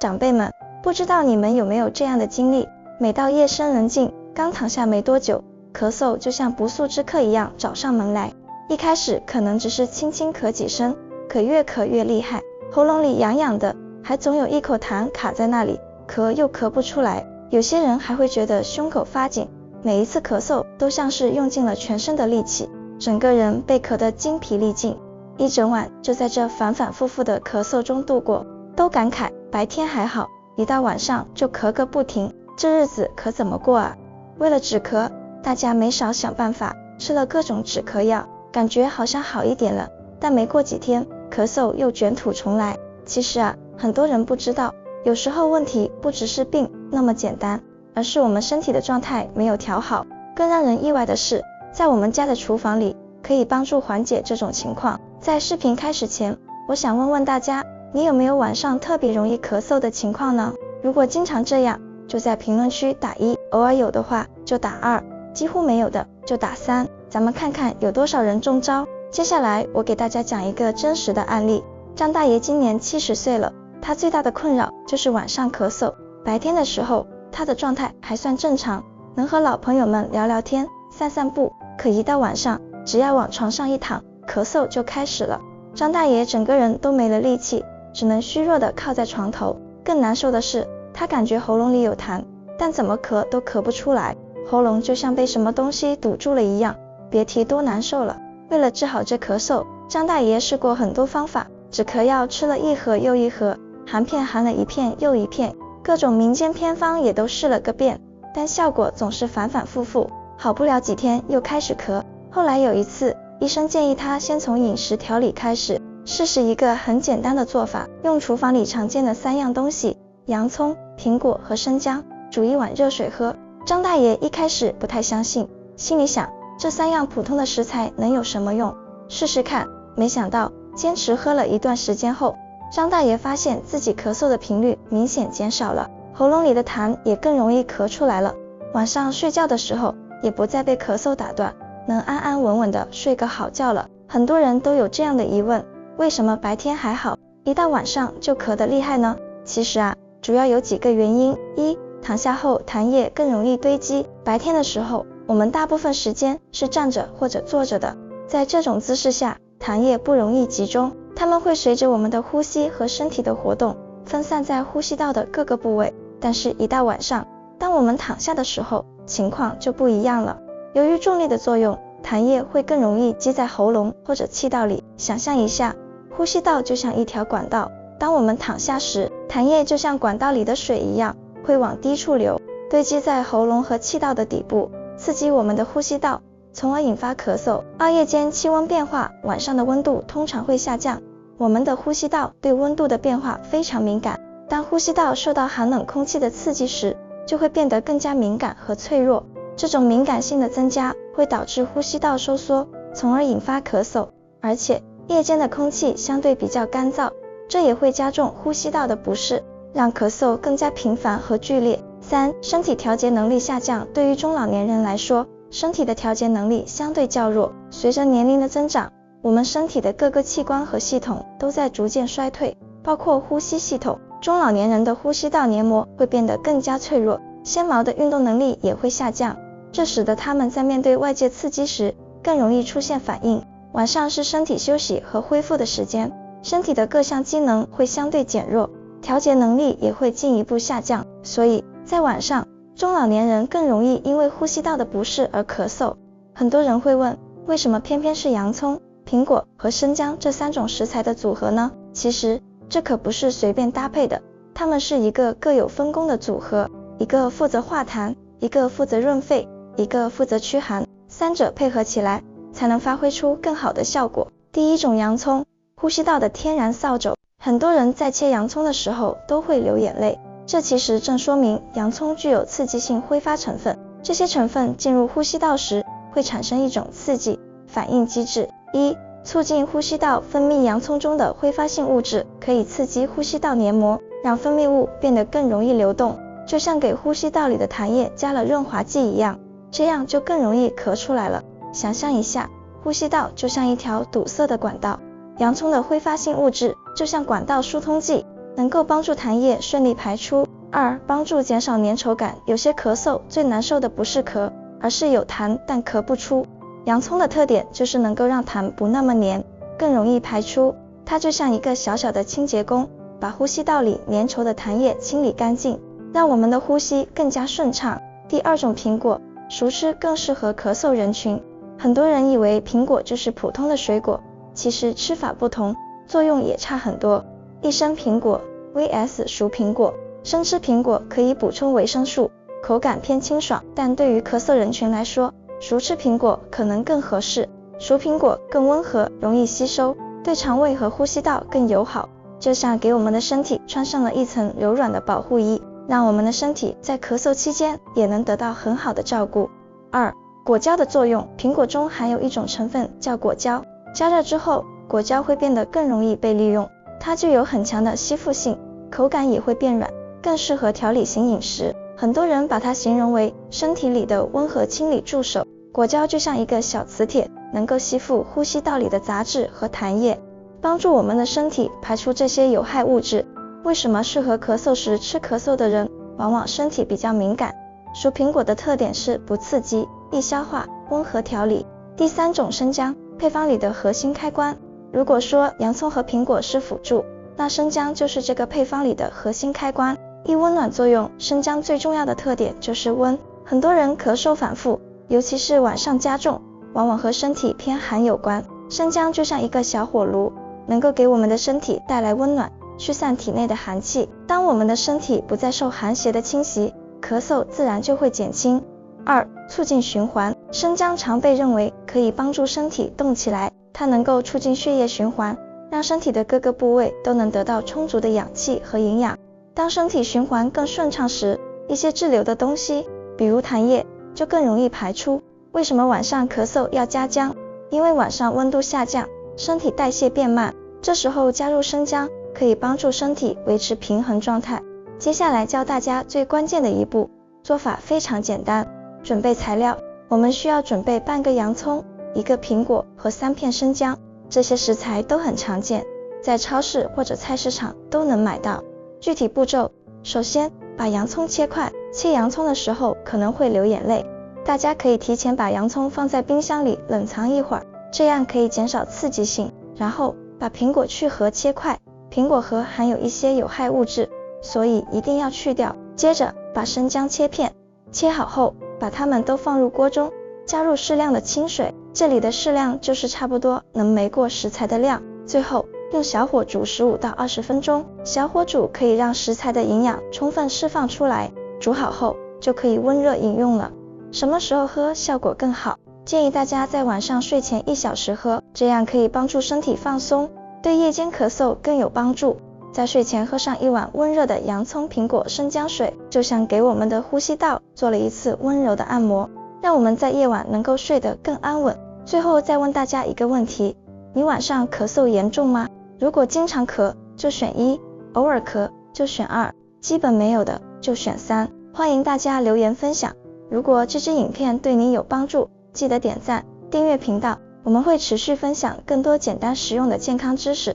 长辈们，不知道你们有没有这样的经历，每到夜深人静，刚躺下没多久，咳嗽就像不速之客一样找上门来。一开始可能只是轻轻咳几声，可越咳越厉害，喉咙里痒痒的，还总有一口痰卡在那里，咳又咳不出来。有些人还会觉得胸口发紧，每一次咳嗽都像是用尽了全身的力气，整个人被咳得精疲力尽，一整晚就在这反反复复的咳嗽中度过。都感慨白天还好，一到晚上就咳个不停，这日子可怎么过啊？为了止咳，大家没少想办法，吃了各种止咳药，感觉好像好一点了，但没过几天，咳嗽又卷土重来。其实啊，很多人不知道，有时候问题不只是病那么简单，而是我们身体的状态没有调好。更让人意外的是，在我们家的厨房里，可以帮助缓解这种情况。在视频开始前，我想问问大家，你有没有晚上特别容易咳嗽的情况呢？如果经常这样，就在评论区打1，偶尔有的话就打2，几乎没有的就打3，咱们看看有多少人中招。接下来我给大家讲一个真实的案例。张大爷今年70岁了，他最大的困扰就是晚上咳嗽。白天的时候，他的状态还算正常，能和老朋友们聊聊天、散散步，可一到晚上，只要往床上一躺，咳嗽就开始了。张大爷整个人都没了力气，只能虚弱地靠在床头。更难受的是，他感觉喉咙里有痰，但怎么咳都咳不出来，喉咙就像被什么东西堵住了一样，别提多难受了。为了治好这咳嗽，张大爷试过很多方法，止咳药吃了一盒又一盒，含片含了一片又一片，各种民间偏方也都试了个遍，但效果总是反反复复，好不了几天又开始咳。后来有一次，医生建议他先从饮食调理开始，试试一个很简单的做法，用厨房里常见的3样东西，洋葱、苹果和生姜，煮一碗热水喝。张大爷一开始不太相信，心里想，这3样普通的食材能有什么用？试试看。没想到坚持喝了一段时间后，张大爷发现自己咳嗽的频率明显减少了，喉咙里的痰也更容易咳出来了。晚上睡觉的时候也不再被咳嗽打断，能安安稳稳的睡个好觉了。很多人都有这样的疑问，为什么白天还好，一到晚上就咳得厉害呢？其实啊，主要有几个原因。1，躺下后痰液更容易堆积。白天的时候，我们大部分时间是站着或者坐着的，在这种姿势下，痰液不容易集中，它们会随着我们的呼吸和身体的活动，分散在呼吸道的各个部位。但是一到晚上，当我们躺下的时候，情况就不一样了。由于重力的作用，痰液会更容易积在喉咙或者气道里。想象一下，呼吸道就像一条管道，当我们躺下时，痰液就像管道里的水一样，会往低处流，堆积在喉咙和气道的底部，刺激我们的呼吸道，从而引发咳嗽。夜间气温变化，晚上的温度通常会下降，我们的呼吸道对温度的变化非常敏感，当呼吸道受到寒冷空气的刺激时，就会变得更加敏感和脆弱。这种敏感性的增加会导致呼吸道收缩，从而引发咳嗽。而且夜间的空气相对比较干燥，这也会加重呼吸道的不适，让咳嗽更加频繁和剧烈。3，身体调节能力下降。对于中老年人来说，身体的调节能力相对较弱，随着年龄的增长，我们身体的各个器官和系统都在逐渐衰退，包括呼吸系统。中老年人的呼吸道黏膜会变得更加脆弱，纤毛的运动能力也会下降，这使得他们在面对外界刺激时更容易出现反应。晚上是身体休息和恢复的时间，身体的各项机能会相对减弱，调节能力也会进一步下降，所以在晚上，中老年人更容易因为呼吸道的不适而咳嗽。很多人会问，为什么偏偏是洋葱、苹果和生姜这3种食材的组合呢？其实这可不是随便搭配的，它们是一个各有分工的组合，一个负责化痰，一个负责润肺，一个负责驱寒，3者配合起来才能发挥出更好的效果。第一种洋葱，呼吸道的天然扫帚。很多人在切洋葱的时候都会流眼泪，这其实正说明洋葱具有刺激性挥发成分，这些成分进入呼吸道时会产生一种刺激反应机制。1，促进呼吸道分泌。洋葱中的挥发性物质可以刺激呼吸道黏膜，让分泌物变得更容易流动，就像给呼吸道里的痰液加了润滑剂一样，这样就更容易咳出来了。想象一下，呼吸道就像一条堵塞的管道，洋葱的挥发性物质就像管道疏通剂，能够帮助痰液顺利排出。2. 帮助减少粘稠感，有些咳嗽最难受的不是咳，而是有痰但咳不出。洋葱的特点就是能够让痰不那么黏，更容易排出，它就像一个小小的清洁工，把呼吸道里粘稠的痰液清理干净，让我们的呼吸更加顺畅。第2种苹果，熟吃更适合咳嗽人群。很多人以为苹果就是普通的水果，其实吃法不同，作用也差很多。一生苹果 vs 熟苹果，生吃苹果可以补充维生素，口感偏清爽，但对于咳嗽人群来说，熟吃苹果可能更合适。熟苹果更温和，容易吸收，对肠胃和呼吸道更友好，就像给我们的身体穿上了一层柔软的保护衣，让我们的身体在咳嗽期间也能得到很好的照顾。2. 果胶的作用，苹果中含有一种成分叫果胶，加热之后，果胶会变得更容易被利用，它具有很强的吸附性，口感也会变软，更适合调理型饮食。很多人把它形容为身体里的温和清理助手。果胶就像一个小磁铁，能够吸附呼吸道里的杂质和痰液，帮助我们的身体排出这些有害物质。为什么适合咳嗽时吃咳嗽的人往往身体比较敏感？熟苹果的特点是不刺激、易消化、温和调理。第3种生姜，配方里的核心开关。如果说洋葱和苹果是辅助，那生姜就是这个配方里的核心开关。温暖作用，生姜最重要的特点就是温。很多人咳嗽反复，尤其是晚上加重，往往和身体偏寒有关。生姜就像一个小火炉，能够给我们的身体带来温暖，驱散体内的寒气。当我们的身体不再受寒邪的侵袭，咳嗽自然就会减轻。2. 促进循环，生姜常被认为可以帮助身体动起来，它能够促进血液循环，让身体的各个部位都能得到充足的氧气和营养。当身体循环更顺畅时，一些滞留的东西，比如痰液，就更容易排出。为什么晚上咳嗽要加姜？因为晚上温度下降，身体代谢变慢，这时候加入生姜，可以帮助身体维持平衡状态。接下来教大家最关键的一步，做法非常简单。准备材料，我们需要准备半个洋葱、1个苹果和3片生姜，这些食材都很常见，在超市或者菜市场都能买到。具体步骤，首先把洋葱切块，切洋葱的时候可能会流眼泪，大家可以提前把洋葱放在冰箱里冷藏一会儿，这样可以减少刺激性。然后把苹果去核切块，苹果核含有一些有害物质，所以一定要去掉。接着把生姜切片，切好后把它们都放入锅中，加入适量的清水，这里的适量就是差不多能没过食材的量。最后用小火煮15到20分钟，小火煮可以让食材的营养充分释放出来，煮好后就可以温热饮用了。什么时候喝效果更好？建议大家在晚上睡前1小时喝，这样可以帮助身体放松，对夜间咳嗽更有帮助。在睡前喝上1碗温热的洋葱苹果生姜水，就像给我们的呼吸道做了一次温柔的按摩，让我们在夜晚能够睡得更安稳。最后再问大家一个问题，你晚上咳嗽严重吗？如果经常咳就选1，偶尔咳就选2，基本没有的就选3。欢迎大家留言分享，如果这支影片对你有帮助，记得点赞、订阅频道，我们会持续分享更多简单实用的健康知识。